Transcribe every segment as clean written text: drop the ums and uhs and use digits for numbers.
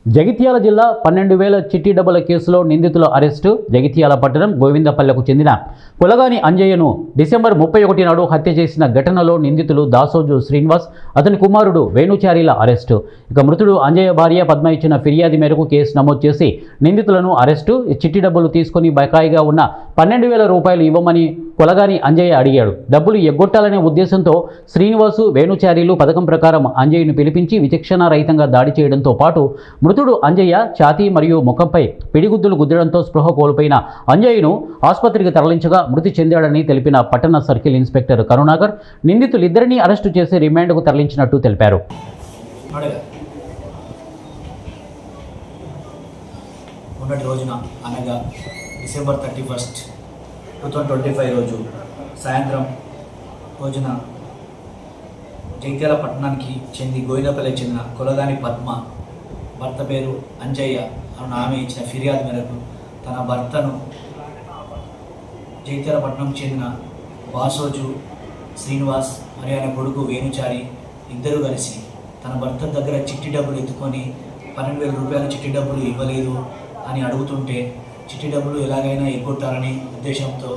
జగిత్యాల జిల్లా 12,000 చిట్టి డబ్బుల కేసులో నిందితుల అరెస్టు. జగిత్యాల పట్టణం గోవిందపల్లెకు చెందిన కులగాని అంజయ్యను డిసెంబర్ 31 నాడు హత్య చేసిన ఘటనలో నిందితులు దాసోజు శ్రీనివాస్, అతని కుమారుడు వేణుచారిల అరెస్టు. ఇక మృతుడు అంజయ్య భార్య పద్మ ఇచ్చిన ఫిర్యాదు మేరకు కేసు నమోదు చేసి నిందితులను అరెస్టు. చిట్టి డబ్బులు తీసుకుని బకాయిగా ఉన్న 12,000 రూపాయలు ఇవ్వమని కులగాని అంజయ్య అడిగాడు. డబ్బులు ఎగ్గొట్టాలనే ఉద్దేశంతో శ్రీనివాసు, వేణుచారిలు పథకం ప్రకారం అంజయ్యను పిలిపించి విచక్షణారహితంగా దాడి చేయడంతో పాటు మృతుడు అంజయ్య ఛాతీ మరియు ముఖంపై పిడిగుద్దులు గుద్దడంతో స్పృహ కోల్పోయిన అంజయ్యను ఆసుపత్రికి తరలించగా మృతి చెందాడని తెలిపిన పట్టణ సర్కిల్ ఇన్స్పెక్టర్ కరుణాకర్ నిందితులిద్దరినీ అరెస్టు చేసి రిమాండ్కు తరలించినట్టు తెలిపారు. మొన్నటి రోజున అనగా డిసెంబర్ 31, 2025 రోజు సాయంత్రం రోజున జగిత్యాల పట్టణానికి గోవిందపల్లికి చెందిన కులగాని పద్మ భర్త పేరు అంజయ్య అన్న ఆమె ఇచ్చిన ఫిర్యాదు మేరకు తన భర్తను జగిత్యాల పట్టణంకి చెందిన వాసోజు శ్రీనివాస్ మరియు ఆయన కొడుకు వేణుచారి ఇద్దరు కలిసి తన భర్త దగ్గర చిట్టి డబ్బులు ఎత్తుకొని 12,000 రూపాయల చిట్టి డబ్బులు ఇవ్వలేదు అని అడుగుతుంటే చిట్టి డబ్బులు ఎలాగైనా ఎగ్గొట్టాలని ఉద్దేశంతో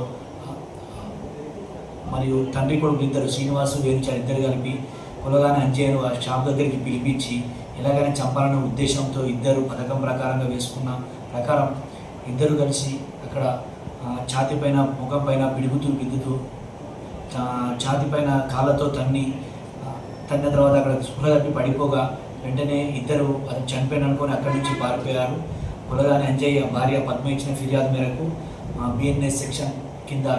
మరియు తండ్రి కొడుకు ఇద్దరు శ్రీనివాసు, వేణుచారి ఇద్దరు కలిపి కులగాని అంజయ్యను ఆ షాప్ దగ్గరికి పిలిపించి ఎలాగైనా చంపాలనే ఉద్దేశంతో ఇద్దరు పథకం ప్రకారంగా వేసుకున్న ప్రకారం ఇద్దరు కలిసి అక్కడ ఛాతీ పైన, ముఖం పైన పిడుగుతూ బిద్దుతూ ఛాతీ పైన కాళ్ళతో తన్న తర్వాత అక్కడ స్పృహ తప్పి పడిపోగా వెంటనే ఇద్దరు అది చనిపోయిన అనుకొని అక్కడి నుంచి పారిపోయారు. కులగాని అంజయ్య భార్య పద్మ ఇచ్చిన ఫిర్యాదు మేరకు BNS సెక్షన్ కింద